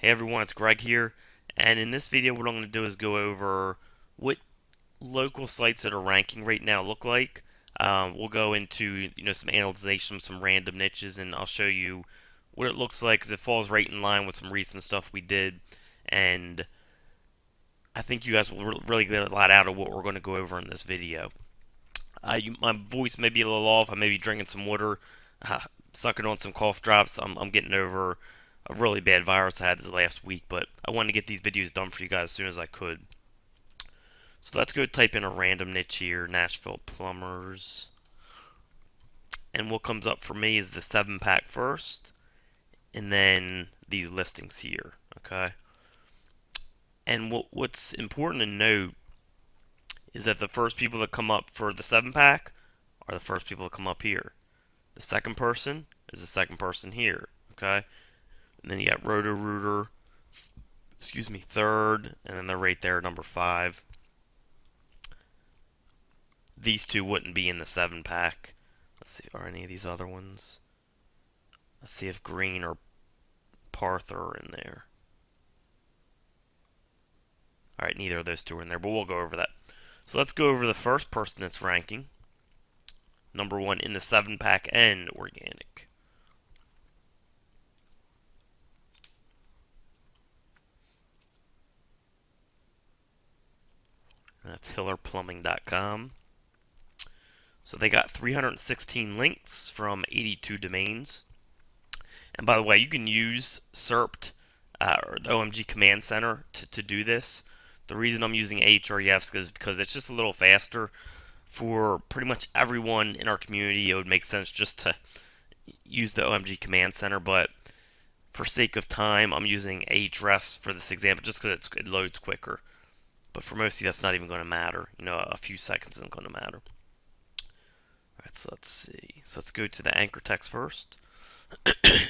Hey everyone, it's Greg here, and in this video what I'm going to do is go over what local sites that are ranking right now look like. We'll go into some analyzation, some random niches, and I'll show you what it looks like because it falls right in line with some recent stuff we did, and I think you guys will really get a lot out of what we're going to go over in this video. My voice may be a little off. I may be drinking some water, uh, sucking on some cough drops. I'm getting over a really bad virus I had this last week, but I wanted to get these videos done for you guys as soon as I could. So let's go type in a random niche here, Nashville plumbers. And what comes up for me is the 7-pack first, and then these listings here, okay? And what's important to note is that the first people that come up for the 7-pack are the first people that come up here. The second person is the second person here, okay? And then you got Roto-Rooter, third, and then they're right there, number 5. These two wouldn't be in the 7-pack. Let's see, are any of these other ones? Let's see if Green or Parther are in there. Alright, neither of those two are in there, but we'll go over that. So let's go over the first person that's ranking. Number 1 in the 7-pack and organic. That's hillerplumbing.com. So they got 316 links from 82 domains. And by the way, you can use SERPT or the OMG Command Center to do this. The reason I'm using Ahrefs is because it's just a little faster for pretty much everyone in our community. It would make sense just to use the OMG Command Center, but for sake of time, I'm using Ahrefs for this example just because it loads quicker. But for most of you, that's not even going to matter. A few seconds isn't going to matter. Alright, so let's see. So let's go to the anchor text first. Because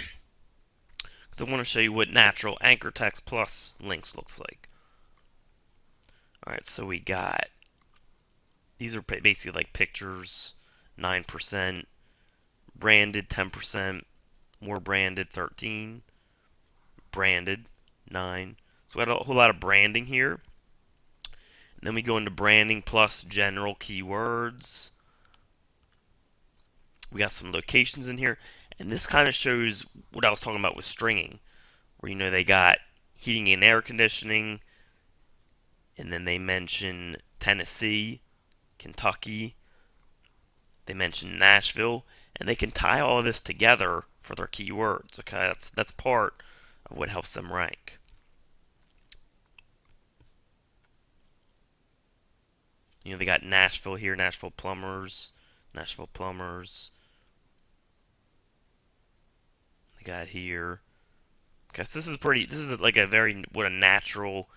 I want to show you what natural anchor text plus links looks like. Alright, so we got, these are basically like pictures, 9%, branded 10%, more branded 13, branded 9. So we got a whole lot of branding here. And then we go into branding plus general keywords. We got some locations in here. And this kind of shows what I was talking about with stringing. Where, they got heating and air conditioning. And then they mention Tennessee, Kentucky. They mention Nashville. And they can tie all of this together for their keywords. Okay, that's part of what helps them rank. They got Nashville here, Nashville plumbers. They got here. Okay, so this is like what a natural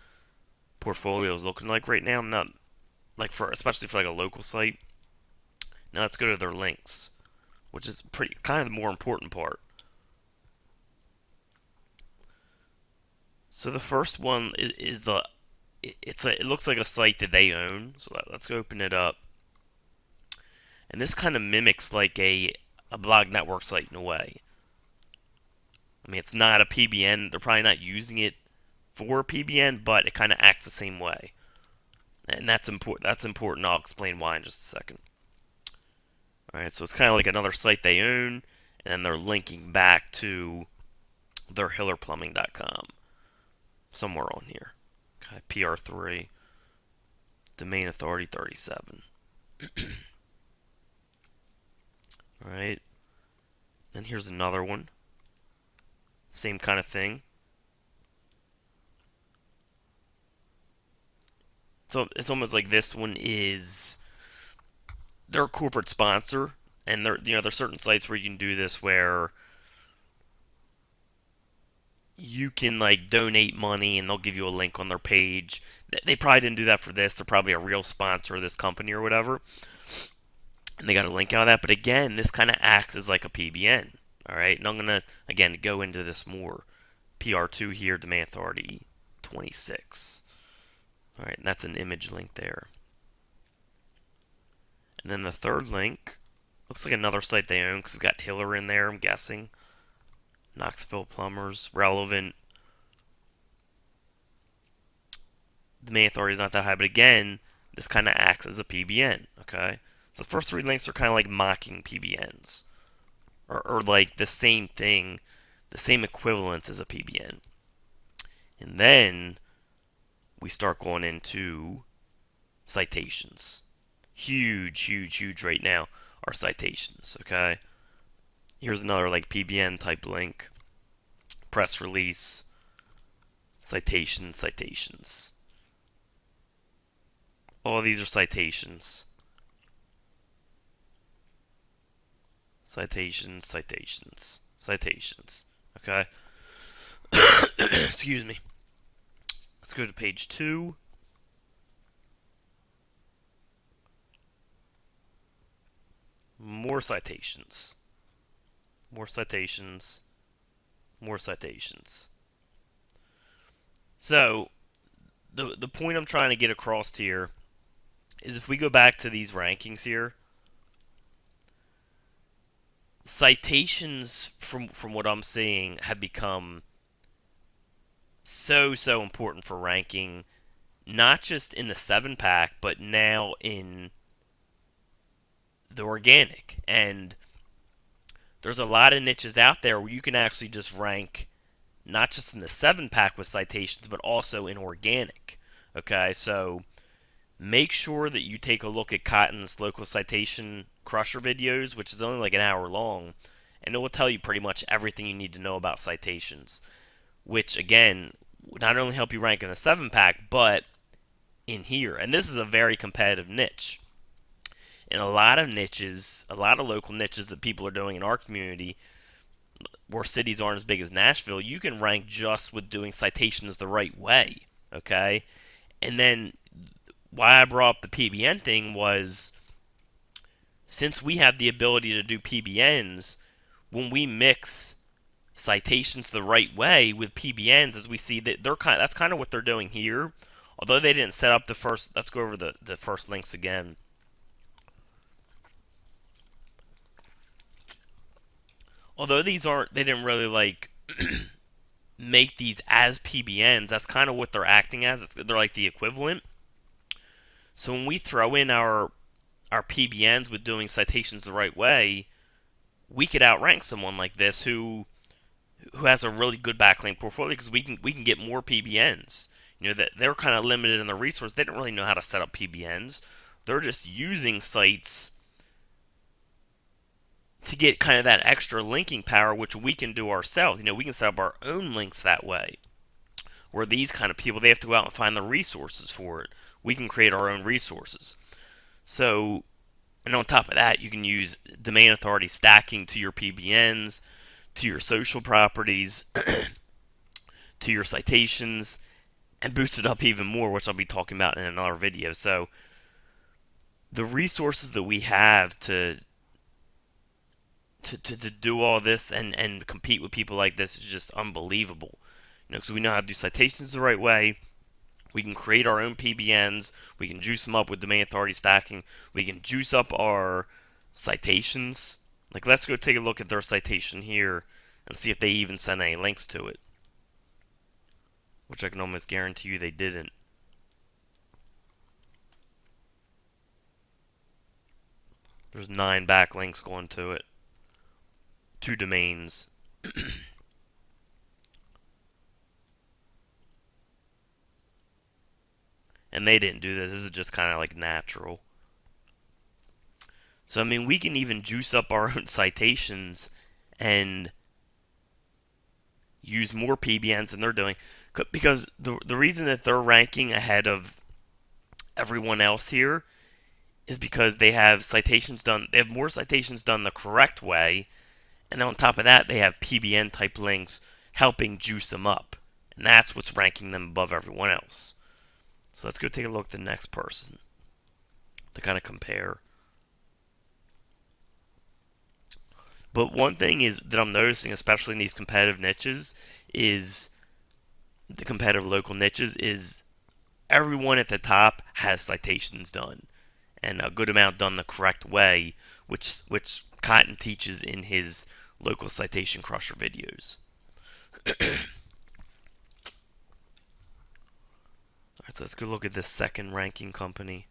portfolio is looking like right now. I'm not, especially for like a local site. Now let's go to their links, which is kind of the more important part. So the first one is it looks like a site that they own. So let's go open it up. And this kind of mimics like a blog network site in a way. I mean, it's not a PBN. They're probably not using it for a PBN, but it kind of acts the same way. And that's important. I'll explain why in just a second. Alright, so it's kind of like another site they own, and then they're linking back to their hillerplumbing.com. Somewhere on here. Okay, PR3. Domain authority 37. Alright. Then here's another one. Same kind of thing. So it's almost like this one is their corporate sponsor, and there's certain sites where you can do this where you can like donate money and they'll give you a link on their page. They probably didn't do that for this. They're probably a real sponsor of this company or whatever. And they got a link out of that. But again, this kind of acts as like a PBN. Alright, and I'm going to, again, go into this more. PR2 here, domain authority 26. Alright, and that's an image link there. And then the third link looks like another site they own because we've got Hiller in there, I'm guessing. Knoxville Plumbers, relevant. domain authority is not that high, but again, this kind of acts as a PBN, okay? So the first three links are kind of like mocking PBNs, or like the same thing, the same equivalence as a PBN. And then we start going into citations. Huge, huge, huge right now are citations, okay? Here's another like PBN type link, press release, citations, citations. All these are citations. Citations, citations, citations. Okay? Excuse me. Let's go to page 2. More citations. More citations. More citations. So, the point I'm trying to get across here is if we go back to these rankings here, citations from what I'm seeing have become so important for ranking, not just in the 7-pack, but now in the organic. And there's a lot of niches out there where you can actually just rank not just in the 7-pack with citations, but also in organic. Okay, so make sure that you take a look at Cotton's local citation crusher videos, which is only like an hour long, and it will tell you pretty much everything you need to know about citations, which again not only help you rank in the 7-pack, but in here. And this is a very competitive niche. In a lot of niches, a lot of local niches that people are doing in our community, where cities aren't as big as Nashville, you can rank just with doing citations the right way. Okay? And then why I brought up the PBN thing was, since we have the ability to do PBNs, when we mix citations the right way with PBNs, as we see that that's kind of what they're doing here. Although they didn't set up the first, let's go over the first links again. Although these aren't, they didn't really like make these as PBNs. That's kind of what they're acting as. They're like the equivalent. So when we throw in our PBNs with doing citations the right way, we could outrank someone like this who has a really good backlink portfolio, because we can get more PBNs. You know, that they're kind of limited in the resource. They don't really know how to set up PBNs. They're just using sites to get kind of that extra linking power, which we can do ourselves. You know, we can set up our own links that way. Where these kind of people, they have to go out and find the resources for it. We can create our own resources. So, and on top of that, you can use domain authority stacking to your PBNs, to your social properties, to your citations, and boost it up even more, which I'll be talking about in another video. So, the resources that we have to do all this and compete with people like this is just unbelievable. You know, because we know how to do citations the right way. We can create our own PBNs. We can juice them up with domain authority stacking. We can juice up our citations. Like, let's go take a look at their citation here and see if they even sent any links to it. Which I can almost guarantee you they didn't. There's 9 backlinks going to it. 2 domains. And they didn't do this. This is just kind of like natural. So, I mean, we can even juice up our own citations and use more PBNs than they're doing. Because the reason that they're ranking ahead of everyone else here is because they have citations done. They have more citations done the correct way. And then on top of that, they have PBN type links helping juice them up. And that's what's ranking them above everyone else. So let's go take a look at the next person to kind of compare. But one thing is that I'm noticing, especially in these competitive niches, is the competitive local niches, is everyone at the top has citations done, and a good amount done the correct way, which Cotton teaches in his local citation crusher videos. Alright, so let's go look at this second ranking company.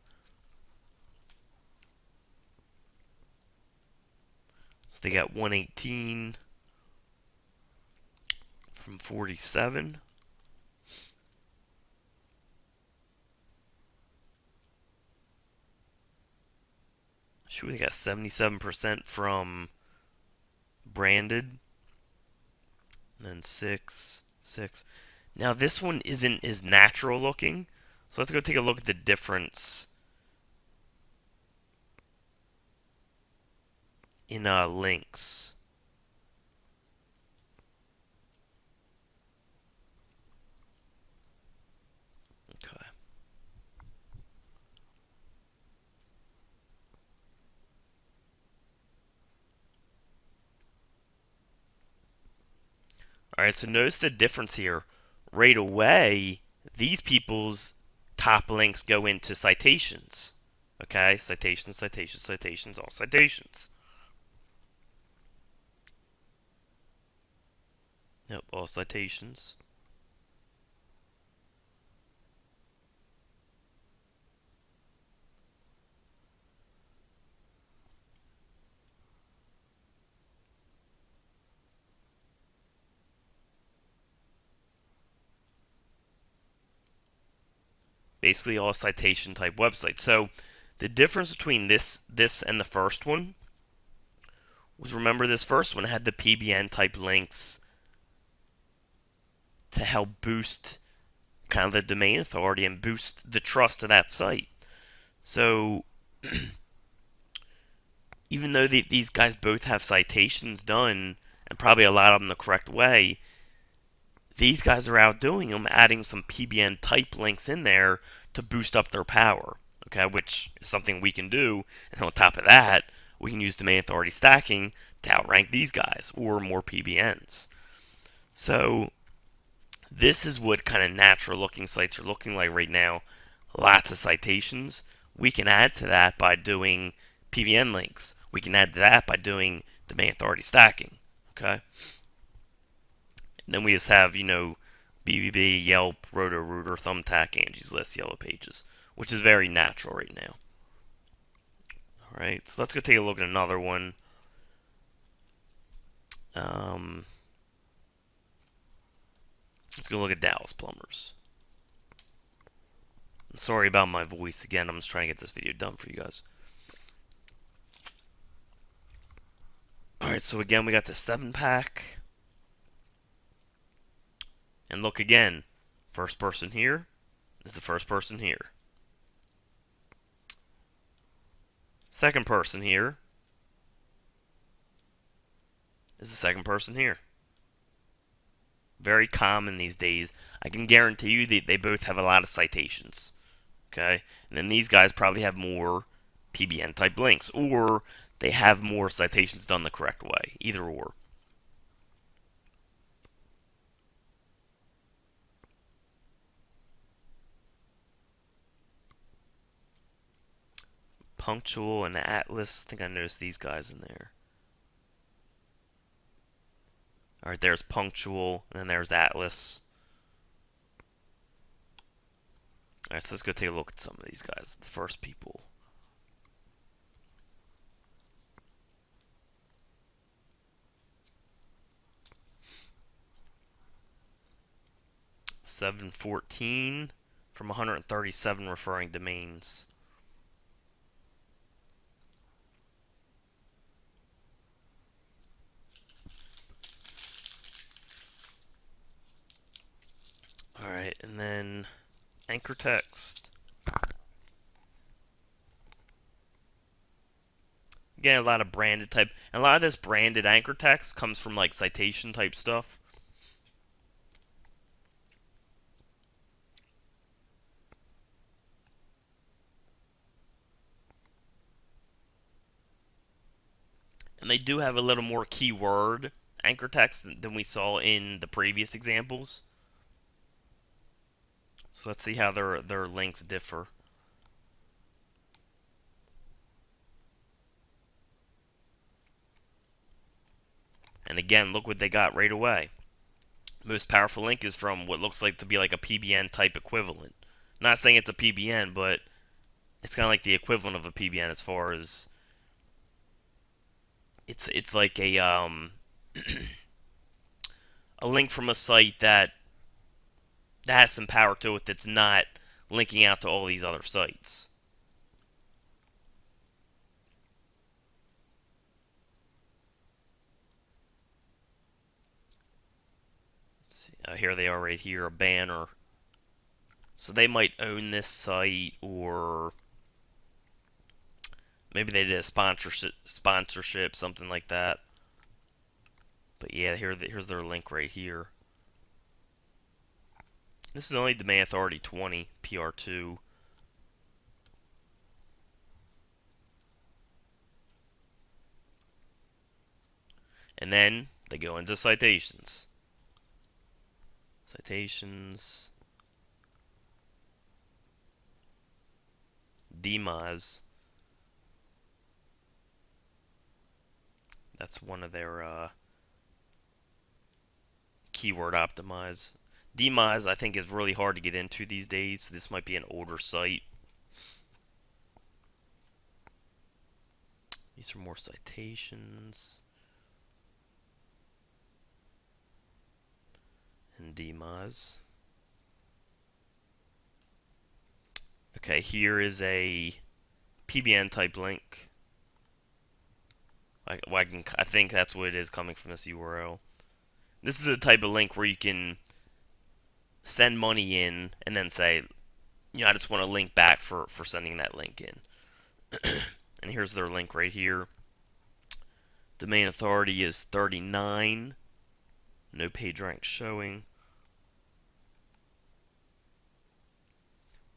So they got 118 from 47. Shoot, they got 77% from branded. And then 6, 6. Now this one isn't as natural looking. So let's go take a look at the difference in links. Okay. Alright, so notice the difference here. Right away, these people's top links go into citations. Okay, citations, citations, citations, all citations. Yep, all citations. Basically all citation type websites. So the difference between this and the first one was, remember, this first one had the PBN type links to help boost kind of the domain authority and boost the trust of that site. So even though these guys both have citations done, and probably a lot of them the correct way, these guys are outdoing them, adding some PBN type links in there to boost up their power. Okay, which is something we can do. And on top of that, we can use domain authority stacking to outrank these guys or more PBNs. So this is what kind of natural looking sites are looking like right now. Lots of citations. We can add to that by doing PBN links. We can add to that by doing domain authority stacking. Okay. And then we just have, BBB, Yelp, Roto-Rooter, Thumbtack, Angie's List, Yellow Pages, which is very natural right now. Alright, so let's go take a look at another one. Let's go look at Dallas Plumbers. Sorry about my voice again. I'm just trying to get this video done for you guys. Alright, so again, we got the 7-pack. And look again. First person here is the first person here. Second person here is the second person here. Very common these days. I can guarantee you that they both have a lot of citations. Okay? And then these guys probably have more PBN type links, or they have more citations done the correct way. Either or. Punctual and Atlas. I think I noticed these guys in there. Alright, there's Punctual, and then there's Atlas. Alright, so let's go take a look at some of these guys. The first people. $714 from 137 referring domains. Alright, and then anchor text. Again, a lot of branded type. And a lot of this branded anchor text comes from like citation type stuff. And they do have a little more keyword anchor text than we saw in the previous examples. So let's see how their links differ. And again, look what they got right away. Most powerful link is from what looks like to be like a PBN type equivalent. Not saying it's a PBN, but it's kind of like the equivalent of a PBN as far as it's like a link from a site that has some power to it that's not linking out to all these other sites. Let's see. Here they are right here, a banner. So they might own this site, or maybe they did a sponsorship, something like that. But yeah, here's their link right here. This is only Domain Authority 20, PR2. And then they go into citations. Citations. DMOZ. That's one of their keyword optimize. DMOZ, I think, is really hard to get into these days. So this might be an older site. These are more citations. And DMOZ. Okay, here is a PBN type link. I think that's what it is coming from this URL. This is the type of link where you can send money in and then say, I just want a link back for sending that link in. And here's their link right here. Domain authority is 39. No page rank showing.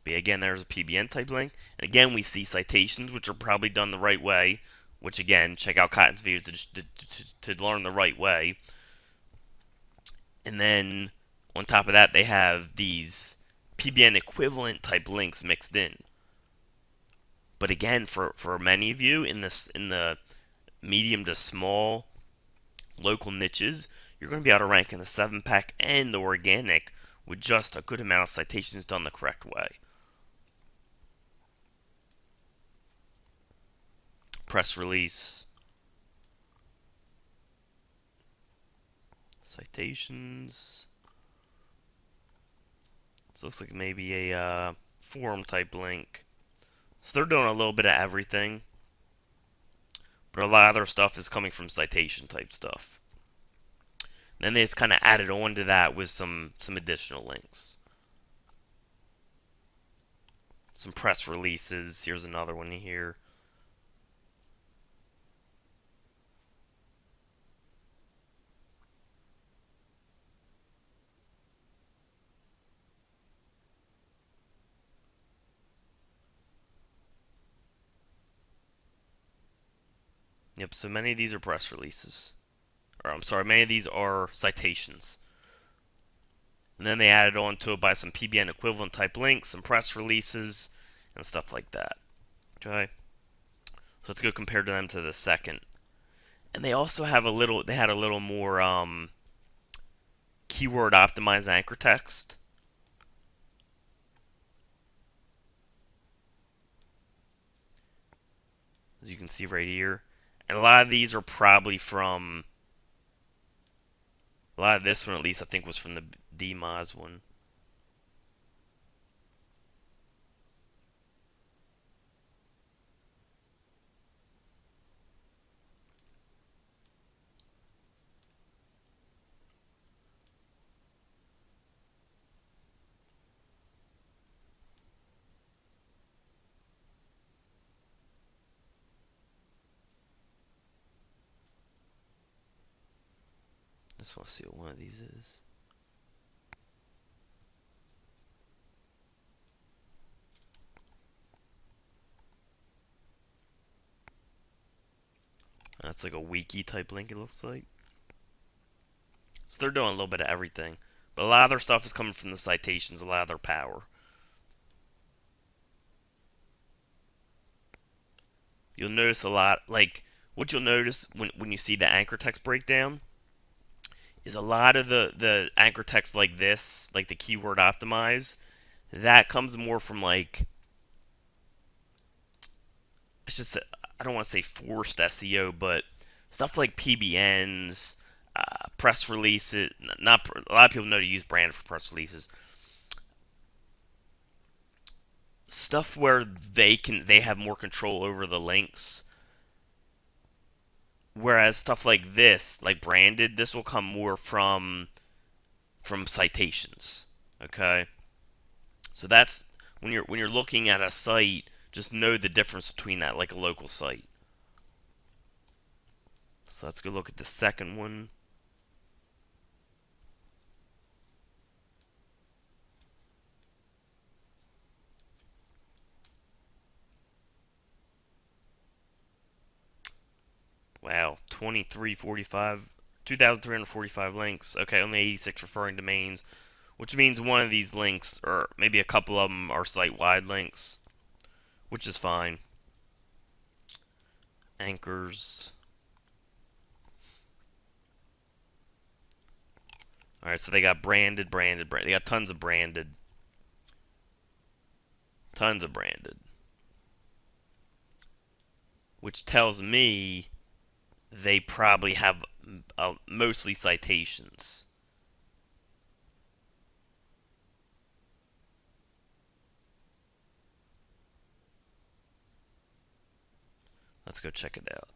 But again, there's a PBN type link. And again, we see citations, which are probably done the right way. Which again, check out Cotton's videos to learn the right way. And then on top of that, they have these PBN equivalent type links mixed in. But again, for many of you in the medium to small local niches, you're going to be able to rank in the 7-pack and the organic with just a good amount of citations done the correct way. Press release. Citations. This looks like maybe a forum type link. So they're doing a little bit of everything. But a lot of their stuff is coming from citation type stuff. Then they just kind of added on to that with some additional links. Some press releases. Here's another one here. Yep, so many of these are press releases. Or I'm sorry, many of these are citations. And then they added on to it by some PBN equivalent type links, some press releases, and stuff like that. Okay? So let's go compare to them to the second. And they also have they had a little more keyword optimized anchor text. As you can see right here. And a lot of these are probably from, a lot of this one at least I think was from the DMOZ one. Just want to see what one of these is. That's like a wiki type link, it looks like. So they're doing a little bit of everything. But a lot of their stuff is coming from the citations, a lot of their power. You'll notice a lot, like, what you'll notice when you see the anchor text breakdown is a lot of the anchor text like this, like the keyword optimize, That comes more from like, it's just, I don't want to say forced SEO, but stuff like PBNs, press releases. Not a lot of people know to use brand for press releases. Stuff where they have more control over the links. Whereas stuff like this, like branded, this will come more from citations. Okay, so that's when you're looking at a site, just know the difference between that, like a local site. So let's go look at the second one. Wow, 2,345 links. Okay, only 86 referring domains, which means one of these links, or maybe a couple of them, are site-wide links, which is fine. Anchors. All right, so they got branded. They got tons of branded. Tons of branded. Which tells me they probably have mostly citations. Let's go check it out.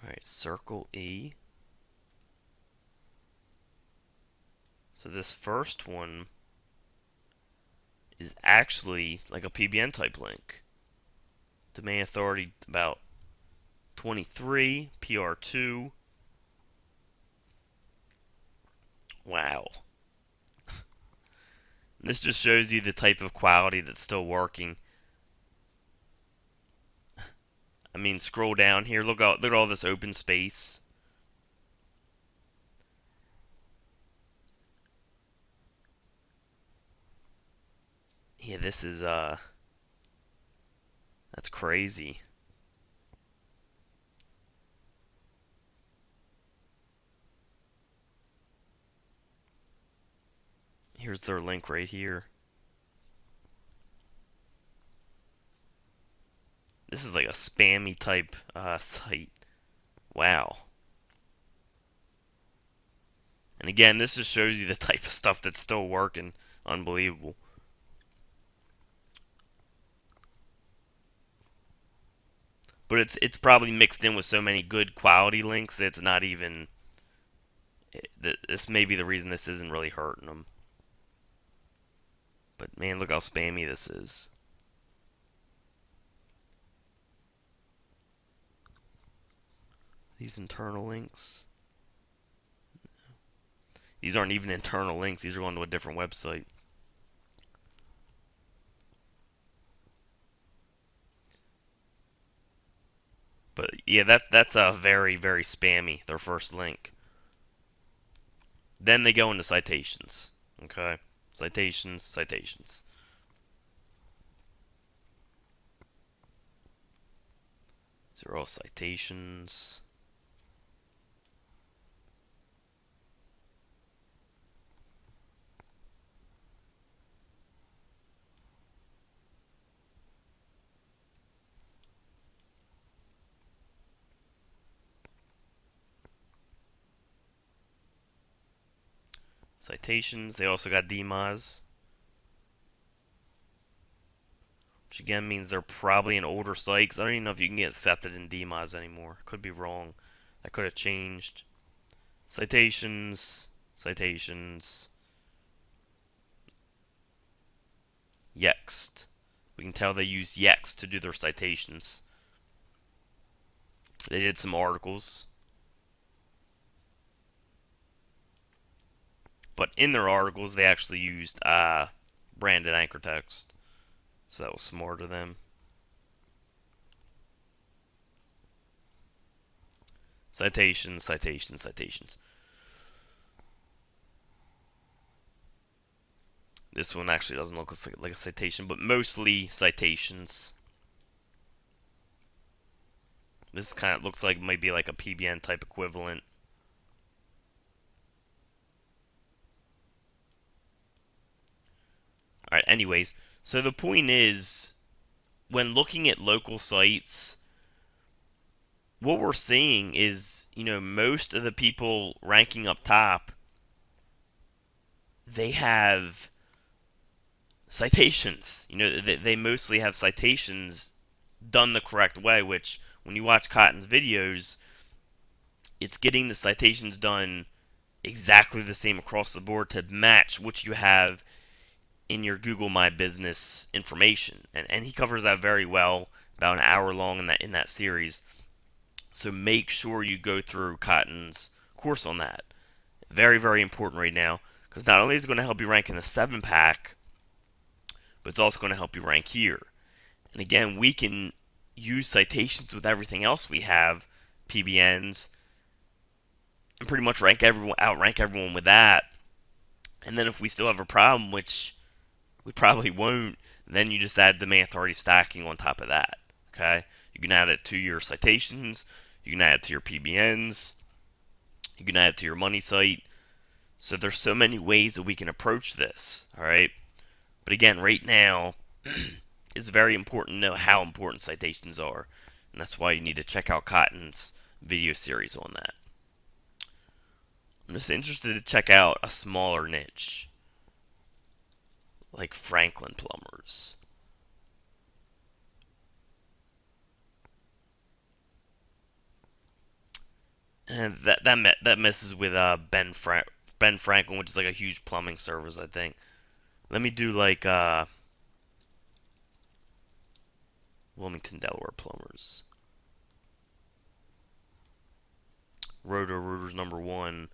All right, circle E. So this first one is actually like a PBN type link. Domain authority about 23, PR2. Wow. This just shows you the type of quality that's still working. I mean, scroll down here. Look at all this open space. Yeah, this is that's crazy. Here's their link right here. This is like a spammy type site. Wow. And again, this just shows you the type of stuff that's still working. Unbelievable. But it's probably mixed in with so many good quality links that it's not even. This may be the reason this isn't really hurting them. But man, look how spammy this is. These internal links. These aren't even internal links. These are going to a different website. But yeah, that's a very spammy. Their first link. Then they go into citations. Okay, citations. These are all citations. Citations. They also got DMAs, which again means they're probably an older site. Because I don't even know if you can get accepted in DMAs anymore. Could be wrong. That could have changed. Citations. Yext. We can tell they use Yext to do their citations. They did some articles. But in their articles, they actually used branded anchor text. So that was smart of them. Citations. This one actually doesn't look like a citation, but mostly citations. This kind of looks like maybe like a PBN type equivalent. All right. Anyways, so the point is, when looking at local sites, what we're seeing is, most of the people ranking up top, they have citations. They mostly have citations done the correct way, which when you watch Cotton's videos, it's getting the citations done exactly the same across the board to match what you have in your Google My Business information. And he covers that very well, about an hour long in that series. So make sure you go through Cotton's course on that. Very, very important right now, because not only is it going to help you rank in the 7-pack, but it's also going to help you rank here. And again, we can use citations with everything else we have, PBNs, and pretty much outrank everyone with that. And then if we still have a problem, which we probably won't, then you just add domain authority stacking on top of that. Okay? You can add it to your citations, you can add it to your PBNs, you can add it to your money site. So there's so many ways that we can approach this. All right? But again, right now, it's very important to know how important citations are. And that's why you need to check out Cotton's video series on that. I'm just interested to check out a smaller niche, like Franklin plumbers. And that messes with Ben Franklin, which is like a huge plumbing service, I think. Let me do like Wilmington, Delaware plumbers. Roto-Rooters #1.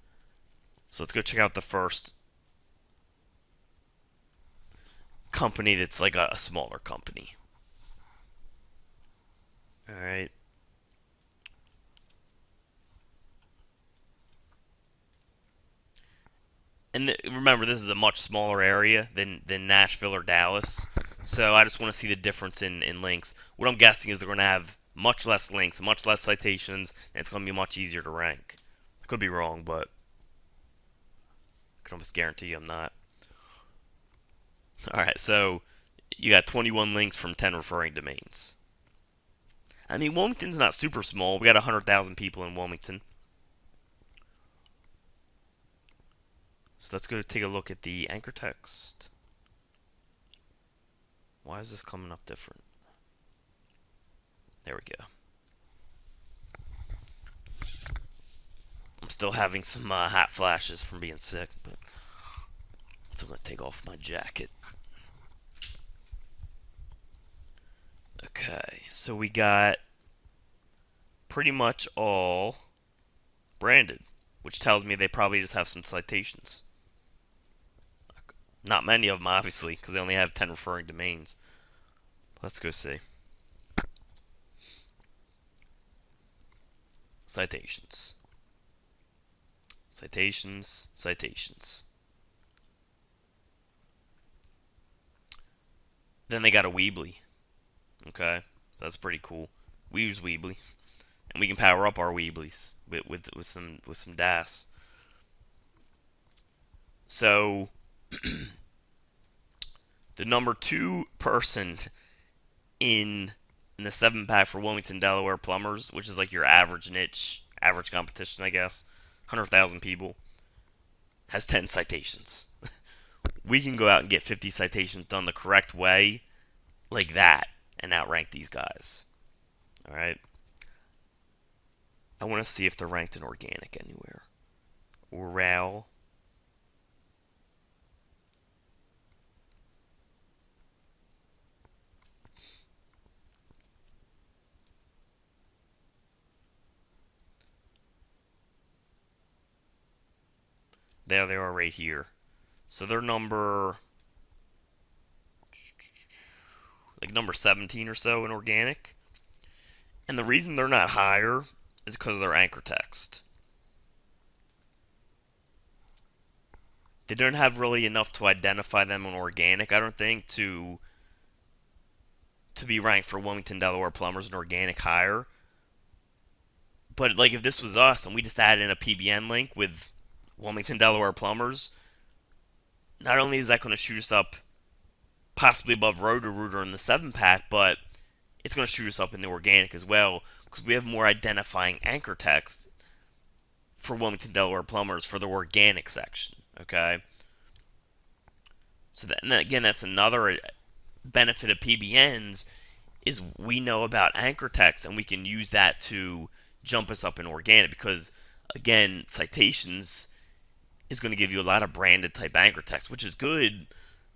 So let's go check out the first company that's like a smaller company. All right. And remember, this is a much smaller area than Nashville or Dallas. So I just want to see the difference in links. What I'm guessing is they're going to have much less links, much less citations, and it's going to be much easier to rank. I could be wrong, but I can almost guarantee you I'm not. All right, so you got 21 links from 10 referring domains. I mean, Wilmington's not super small. We got 100,000 people in Wilmington. So let's go take a look at the anchor text. Why is this coming up different? There we go. I'm still having some hot flashes from being sick, but so I'm going to take off my jacket. Okay, so we got pretty much all branded, which tells me they probably just have some citations. Not many of them, obviously, because they only have 10 referring domains. Let's go see. Citations. Citations, citations. Then they got a Weebly. Okay, that's pretty cool. We use Weebly, and we can power up our Weeblies with some DAS. So the number 2 person in the 7-pack for Wilmington, Delaware plumbers, which is like your average niche, average competition, I guess, 100,000 people, has 10 citations. We can go out and get 50 citations done the correct way, like that, and outrank these guys. All right. I want to see if they're ranked in organic anywhere. Oral. There they are right here. So they're number 17 or so in organic. And the reason they're not higher is because of their anchor text. They don't have really enough to identify them in organic, I don't think, to be ranked for Wilmington, Delaware plumbers in organic higher. But like if this was us and we just added in a PBN link with Wilmington, Delaware plumbers, not only is that going to shoot us up possibly above Roto-Rooter in the 7-pack, but it's going to shoot us up in the organic as well because we have more identifying anchor text for Wilmington, Delaware plumbers for the organic section. Okay, so that, and then again, that's another benefit of PBNs is we know about anchor text and we can use that to jump us up in organic because again, citations is going to give you a lot of branded type anchor text, which is good,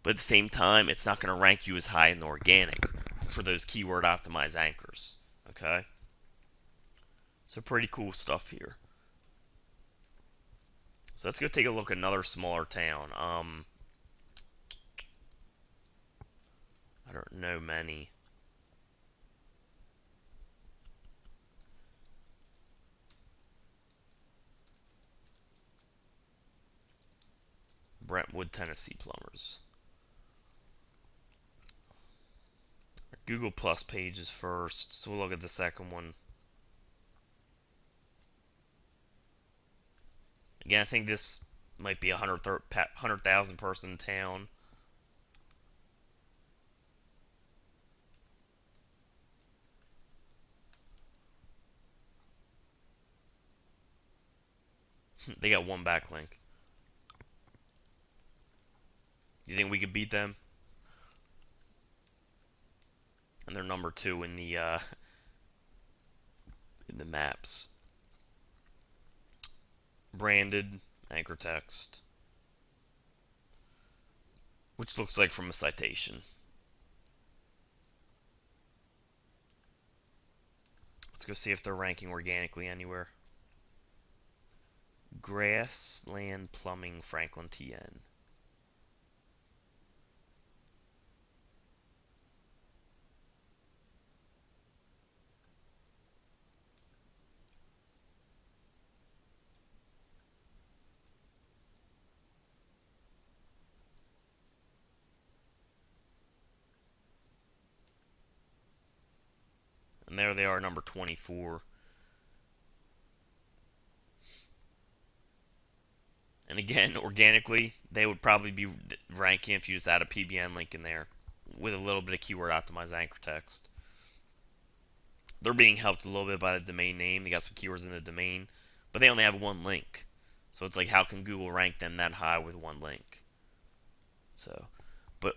but at the same time, it's not going to rank you as high in the organic for those keyword optimized anchors. Okay, so pretty cool stuff here. So let's go take a look at another smaller town. I don't know many. Brentwood, Tennessee plumbers. Our Google Plus page is first, so we'll look at the second one. Again, I think this might be a 100,000 person town. They got one backlink. You think we could beat them? And they're number 2 in the maps. Branded anchor text, which looks like from a citation. Let's go see if they're ranking organically anywhere. Grassland Plumbing, Franklin, TN. And there they are, number 24. And again, organically, they would probably be ranking if you just add a PBN link in there with a little bit of keyword optimized anchor text. They're being helped a little bit by the domain name. They got some keywords in the domain, but they only have one link. So it's like, how can Google rank them that high with one link? So, but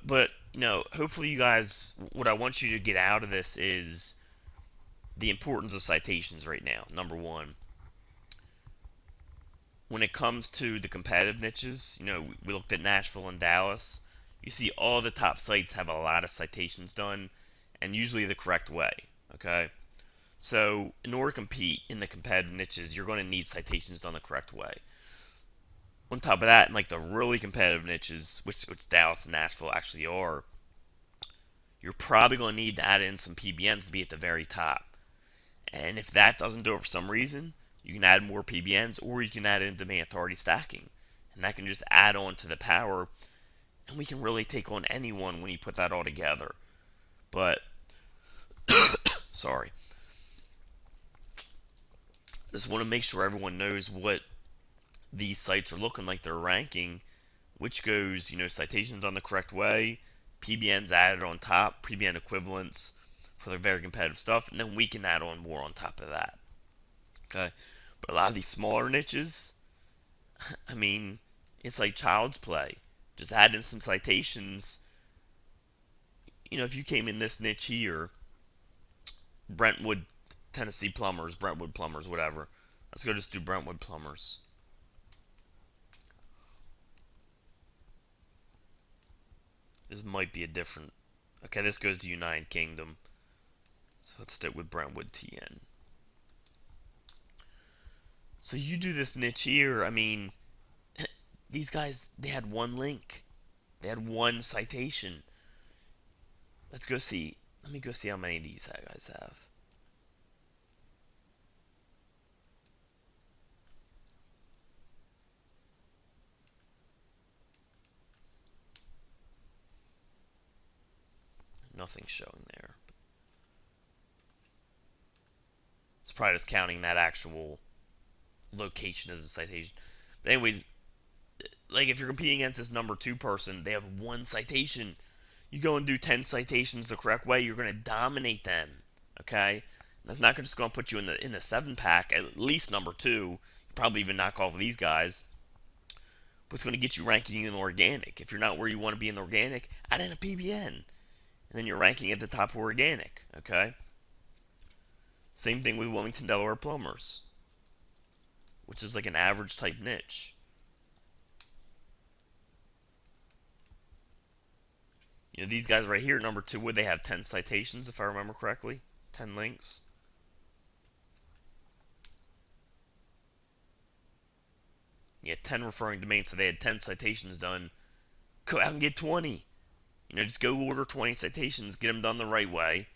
you know, hopefully you guys, what I want you to get out of this is the importance of citations right now. Number one, when it comes to the competitive niches, you know, we looked at Nashville and Dallas. You see all the top sites have a lot of citations done, and usually the correct way. Okay, so in order to compete in the competitive niches, you're going to need citations done the correct way. On top of that, in like the really competitive niches, which Dallas and Nashville actually are, you're probably going to need to add in some PBNs to be at the very top. And if that doesn't do it for some reason, you can add more PBNs, or you can add in domain authority stacking. And that can just add on to the power, and we can really take on anyone when you put that all together. But, sorry. I just want to make sure everyone knows what these sites are looking like they're ranking, which goes, you know, citations done the correct way, PBNs added on top, PBN equivalents for the very competitive stuff, and then we can add on more on top of that. Okay, but a lot of these smaller niches, I mean, it's like child's play. Just add in some citations. You know, if you came in this niche here, Brentwood, Tennessee plumbers, Brentwood plumbers, whatever. Let's go just do Brentwood plumbers. This might be a different. Okay, this goes to United Kingdom. So let's stick with Brentwood TN. So you do this niche here, I mean, these guys, they had one link. They had one citation. Let's go see. Let me go see how many of these guys have. Nothing's showing there. probably just counting that actual location as a citation. But anyways, like if you're competing against this number 2 person, they have 1 citation. You go and do 10 citations the correct way, you're going to dominate them. Okay? That's not just going to put you in the 7 pack, at least number 2. You probably even knock off these guys. But it's going to get you ranking in the organic. If you're not where you want to be in the organic, add in a PBN. And then you're ranking at the top of organic. Okay? Same thing with Wilmington, Delaware plumbers, which is like an average type niche. You know, these guys right here, number 2, would they have 10 citations, if I remember correctly? 10 links. Yeah, 10 referring domains, so they had 10 citations done. Go out and get 20. You know, just go order 20 citations, get them done the right way.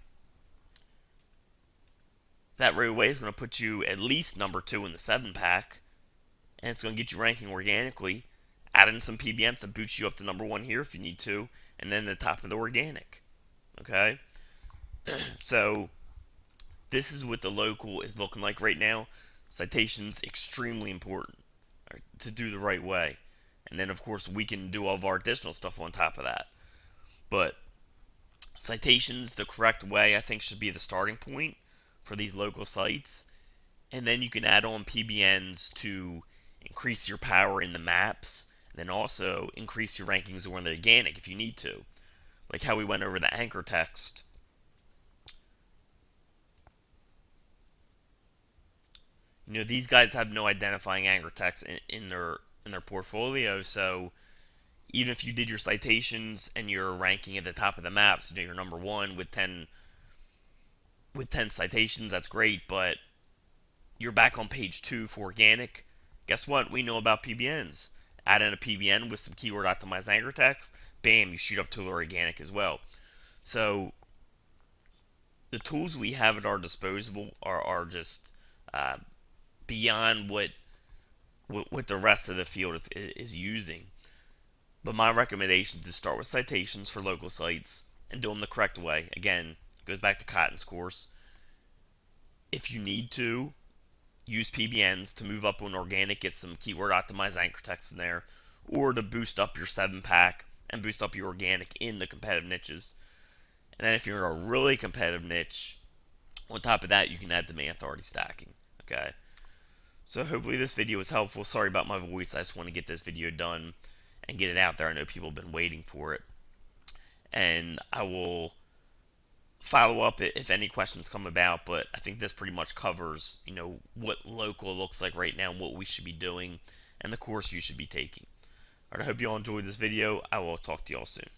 That right way is going to put you at least number 2 in the 7 pack, and it's going to get you ranking organically. Add in some PBMs to boost you up to number 1 here if you need to, and then the top of the organic. Okay? So, this is what the local is looking like right now. Citations, extremely important, right, to do the right way. And then, of course, we can do all of our additional stuff on top of that. But citations, the correct way, I think, should be the starting point for these local sites. And then you can add on PBNs to increase your power in the maps, and then also increase your rankings on the organic if you need to. Like how we went over the anchor text. You know, these guys have no identifying anchor text in their portfolio, so even if you did your citations and you're ranking at the top of the maps, you know, you're number 1 with 10 citations, that's great, but you're back on page 2 for organic. Guess what? We know about PBNs. Add in a PBN with some keyword optimized anchor text, bam, you shoot up to the organic as well. So the tools we have at our disposal are just beyond what the rest of the field is using. But my recommendation is to start with citations for local sites and do them the correct way. Again, goes back to Cotton's course. If you need to, use PBNs to move up on organic, get some keyword optimized anchor text in there, or to boost up your 7 pack and boost up your organic in the competitive niches. And then if you're in a really competitive niche, on top of that, you can add domain authority stacking. Okay. So hopefully this video was helpful. Sorry about my voice. I just want to get this video done and get it out there. I know people have been waiting for it. And I will follow up if any questions come about, but I think this pretty much covers, you know, what local looks like right now and what we should be doing and the course you should be taking. Alright, I hope you all enjoyed this video. I will talk to you all soon.